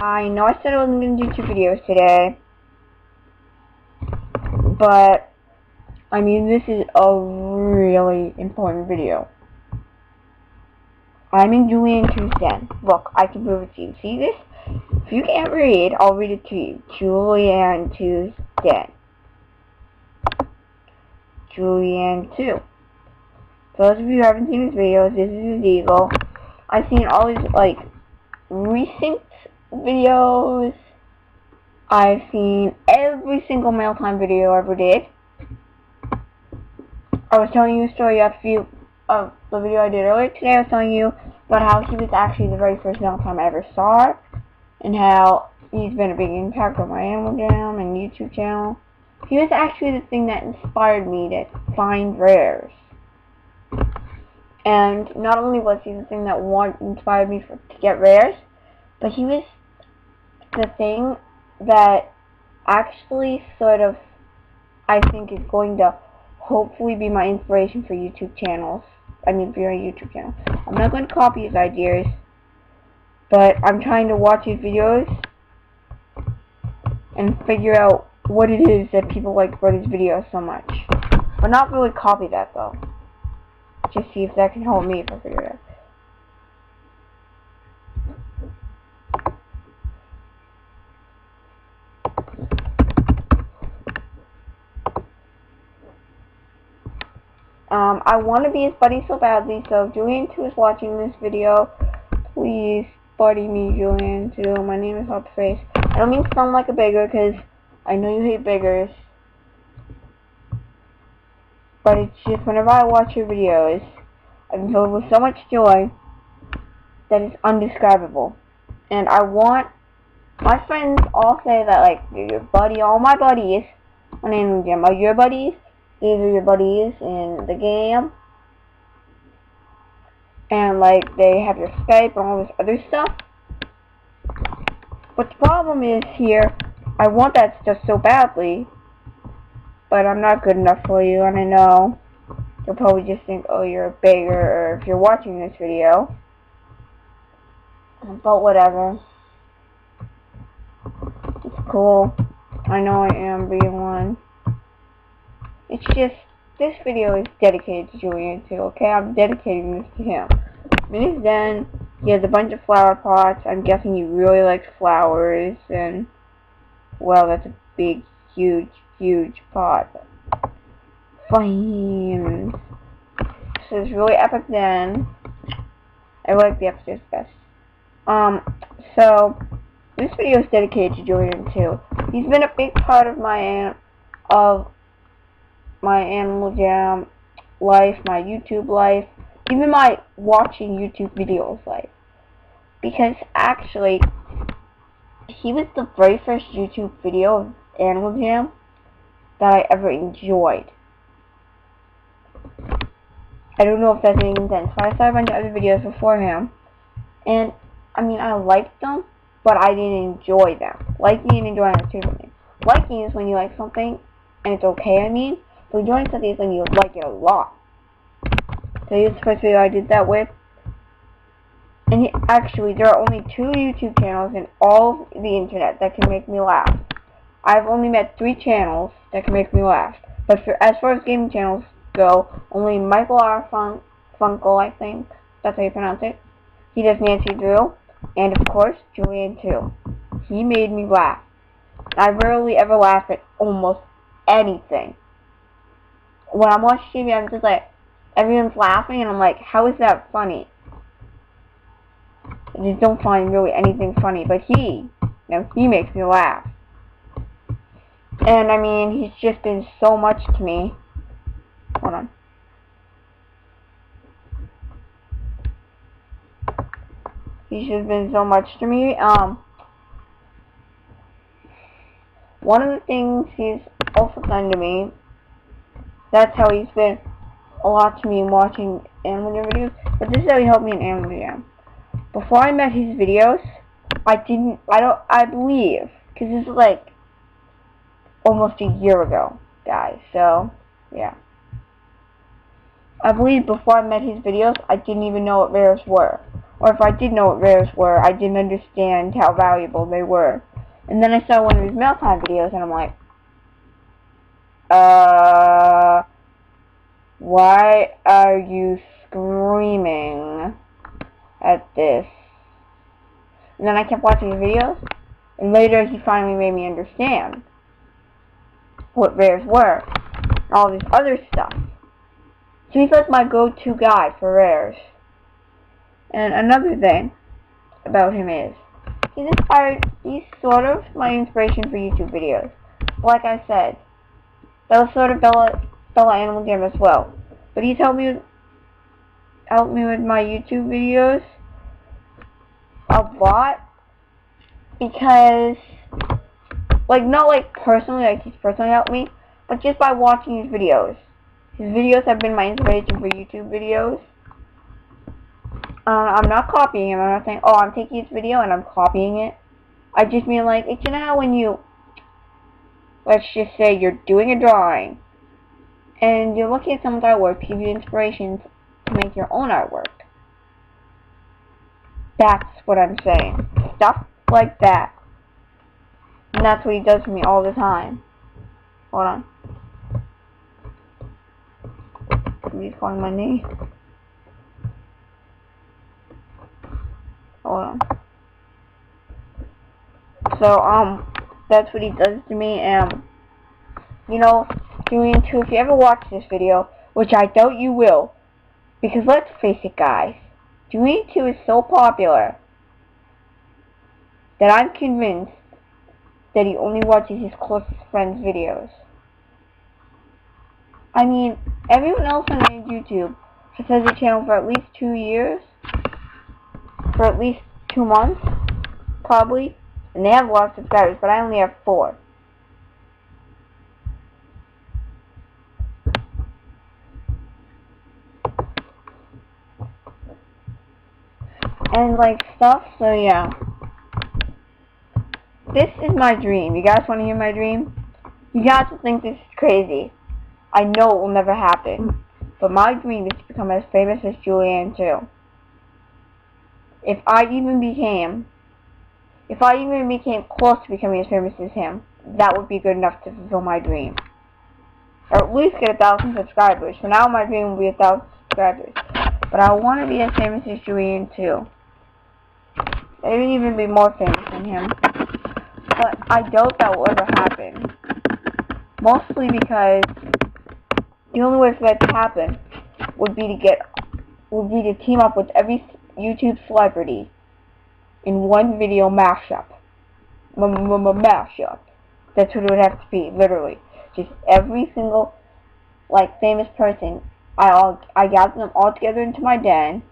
I know I said I wasn't going to do 2 videos today, but, I mean, this is a really important video. I'm in julian2's den. Look, I can prove it to you. See this? If you can't read, I'll read it to you. julian2's den. julian2. For those of you who haven't seen his videos, this is his eagle. I've seen all his, like, recent videos. I've seen every single mail time video I ever did. I was telling you a story of the video I did earlier today. I was telling you about how he was actually the very first mail time I ever saw, and how he's been a big impact on my Animal Jam and YouTube channel. He was actually the thing that inspired me to find rares. And not only was he the thing that inspired me to get rares, but he was the thing that actually sort of, I think, is going to hopefully be my inspiration for YouTube channels. I mean, for your YouTube channel. I'm not going to copy his ideas, but I'm trying to watch his videos and figure out what it is that people like about his videos so much. But not really copy that, though. Just see if that can help me if I figure it out. I want to be his buddy so badly, so if julian2 is watching this video, please buddy me, julian2. My name is Hopface. I don't mean to sound like a beggar, because I know you hate beggars. But it's just whenever I watch your videos, I'm filled with so much joy that is undescribable. And I want, my friends all say that, like, you're your buddy, all my buddies on Animal Jam are your buddies. These are your buddies in the game. And, like, they have your Skype and all this other stuff. But the problem is here, I want that stuff so badly, but I'm not good enough for you, and I know you'll probably just think, oh, you're a beggar, or if you're watching this video. But whatever. It's cool. I know I am being one. It's just, this video is dedicated to julian2, okay? I'm dedicating this to him. In his den, he has a bunch of flower pots. I'm guessing he really likes flowers, and, well, that's a big, huge, huge pot. Flames. So it's really epic den. I like the episodes best. So, this video is dedicated to julian2. He's been a big part of my Animal Jam life, my YouTube life, even my watching YouTube videos life. Because actually, he was the very first YouTube video of Animal Jam that I ever enjoyed. I don't know if that's making sense, but I saw a bunch of other videos before him, and, I mean, I liked them, but I didn't enjoy them. Liking and enjoying are two different things. Liking is when you like something, and it's okay, I mean, but enjoying something is when you like it a lot. So here's the first video I did that with. And actually, there are only 2 YouTube channels in all of the internet that can make me laugh. I've only met 3 channels that can make me laugh. But as far as gaming channels go, only Michael R. Funkle, I think, that's how you pronounce it. He does Nancy Drew. And of course, julian2. He made me laugh. I rarely ever laugh at almost anything. When I'm watching TV, I'm just like, everyone's laughing, and I'm like, how is that funny? I just don't find really anything funny, but he makes me laugh. And, I mean, he's just been so much to me. Hold on. He's just been so much to me. One of the things he's also done to me, that's how he's been a lot to me in watching Animal Jam videos, but this is how he helped me in Animal Jam. Before I met his videos, I believe, because this is like almost a year ago, guys, so, yeah. I believe before I met his videos, I didn't even know what rares were. Or if I did know what rares were, I didn't understand how valuable they were. And then I saw one of his mail time videos, and I'm like, why are you screaming at this? And then I kept watching his videos, and later he finally made me understand what rares were, and all this other stuff. So he's like my go-to guy for rares. And another thing about him is, he's sort of my inspiration for YouTube videos. Like I said, that was sort of Bella Animal Jam as well. But he's helped me with my YouTube videos a lot, because, like, not like personally, like he's personally helped me, but just by watching his videos. His videos have been my inspiration for YouTube videos. I'm not copying him. I'm not saying, oh, I'm taking his video and I'm copying it. I just mean, like, you know how when you, let's just say you're doing a drawing, and you're looking at someone's artwork to give you inspiration to make your own artwork. That's what I'm saying. Stuff like that. And that's what he does for me all the time. Hold on. He's calling my name. Hold on. So, that's what he does to me, and, you know, julian2, if you ever watch this video, which I doubt you will, because let's face it, guys, julian2 is so popular that I'm convinced that he only watches his closest friends' videos. I mean, everyone else on YouTube has had a channel for at least 2 years, for at least 2 months, probably, and they have a lot of subscribers, but I only have 4. And, like, stuff, so yeah. This is my dream. You guys want to hear my dream? You guys will think this is crazy. I know it will never happen. But my dream is to become as famous as julian2. If I even became close to becoming as famous as him, that would be good enough to fulfill my dream. Or at least get 1,000 subscribers. For now, my dream will be 1,000 subscribers. But I want to be as famous as julian2. Maybe even be more famous than him. But I doubt that will ever happen. Mostly because the only way for that to happen would be to team up with every YouTube celebrity in one video mashup. Mashup. That's what it would have to be, literally. Just every single, like, famous person. I gathered them all together into my den.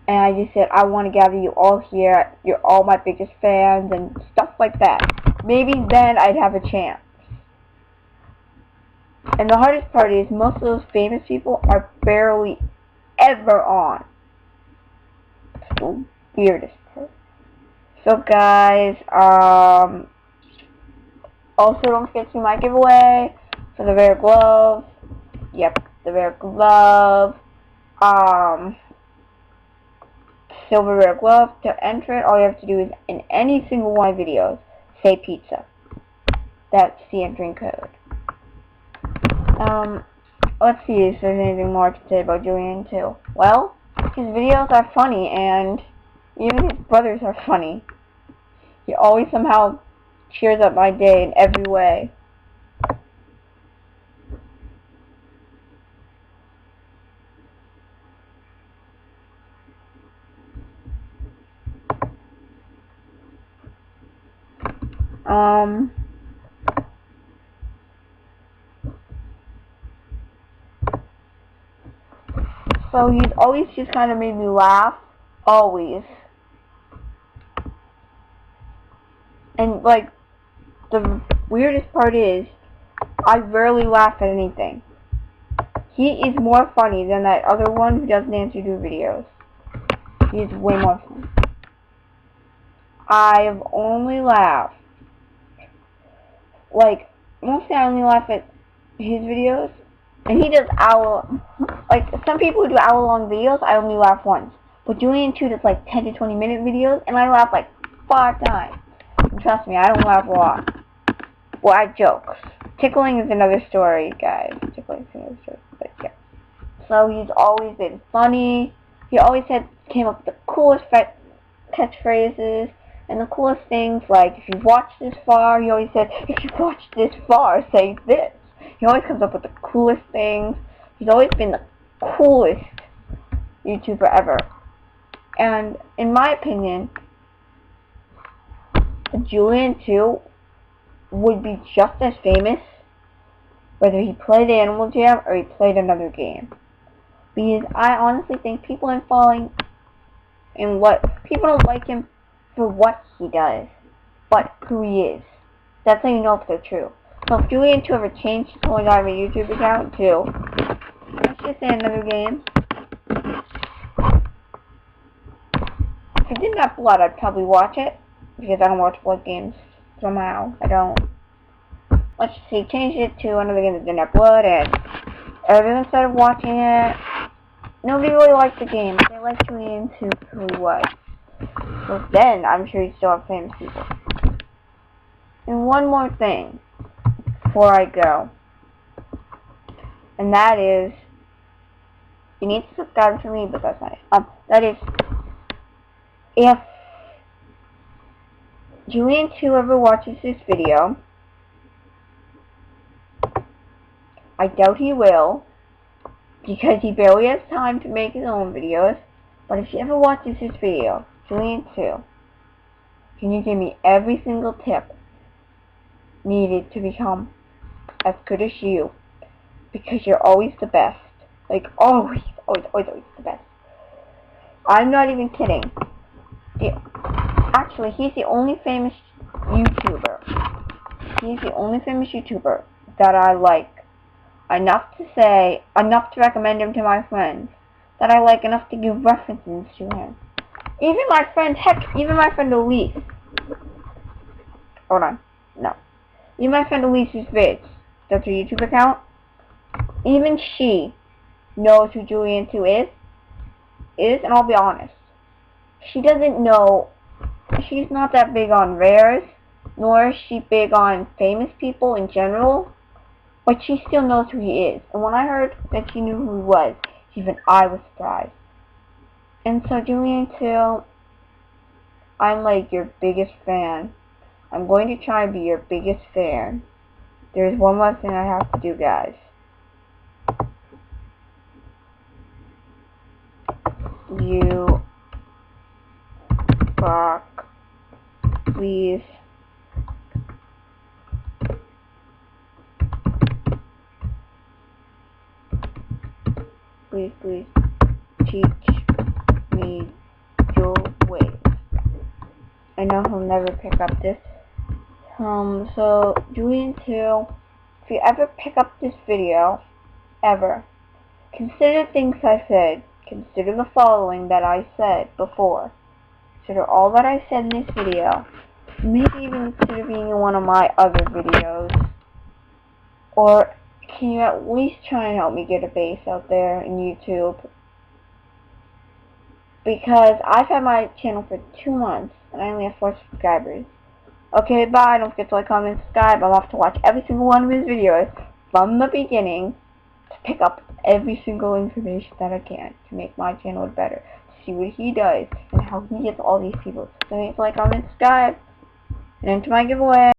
And I just said, I want to gather you all here. You're all my biggest fans and stuff like that. Maybe then I'd have a chance. And the hardest part is most of those famous people are barely ever on. It's the weirdest part. So guys, also don't forget to see my giveaway for the rare glove. Yep, the rare glove. Silver rare glove. To enter it, all you have to do is, in any single one of my videos, say pizza. That's the entering code. Let's see if there's anything more to say about julian2. Well, his videos are funny, and even his brothers are funny. He always somehow cheers up my day in every way. So he's always just kind of made me laugh. Always. And, like, the weirdest part is, I rarely laugh at anything. He is more funny than that other one who does Nancy Drew videos. He is way more funny. I've only laughed, like, mostly I only laugh at his videos. And he does like, some people who do hour-long videos, I only laugh once. But Julian2 does like 10 to 20 minute videos, and I laugh like 5 times. And trust me, I don't laugh a lot. Well, at jokes. Tickling is another story, guys. Tickling is another story, but yeah. So he's always been funny. He always came up with the coolest catchphrases and the coolest things. Like, if you've watched this far, he always said, if you've watched this far, say this. He always comes up with the coolest things. He's always been the coolest YouTuber ever. And in my opinion, Julian2 would be just as famous whether he played Animal Jam or he played another game. Because I honestly think people aren't falling in what people don't like him for what he does, but who he is. That's how you know if they're true. So if Julian2 ever changed his whole entire YouTube account to, let's just say another game. If it didn't have blood, I'd probably watch it, because I don't watch blood games somehow. I don't. Let's just see, change it to another game that didn't have blood, and everyone started watching it. Nobody really liked the game. They liked Julian2 who he was. So then, I'm sure he'd still have famous people. And one more thing before I go, and that is, you need to subscribe to me, but that's not it. That is, if Julian2 ever watches this video, I doubt he will, because he barely has time to make his own videos. But if he ever watches this video, Julian2, can you give me every single tip needed to become as good as you? Because you're always the best. Like, always the best. I'm not even kidding. Actually, he's the only famous YouTuber. He's the only famous YouTuber that I like enough to recommend him to my friends, that I like enough to give references to him. Even my friend Elise. Hold on. No. Even my friend Elise's vids, that's her YouTube account, even she knows who Julian2 is, and I'll be honest. She doesn't know, she's not that big on rares, nor is she big on famous people in general. But she still knows who he is. And when I heard that she knew who he was, even I was surprised. And so, Julian2, I'm like your biggest fan. I'm going to try and be your biggest fan. There's one more thing I have to do, guys. You fuck, please. Please teach me your ways. I know he'll never pick up this. So Julian2, if you ever pick up this video, ever, consider things I said. Consider the following that I said before. Consider all that I said in this video. Maybe even consider being in one of my other videos. Or can you at least try and help me get a base out there in YouTube? Because I've had my channel for 2 months, and I only have 4 subscribers. Okay, bye. Don't forget to like, comment, subscribe. I'm off to watch every single one of his videos from the beginning to pick up every single information that I can to make my channel better. To see what he does and how he gets all these people. So don't forget to like, comment, subscribe, and enter my giveaway.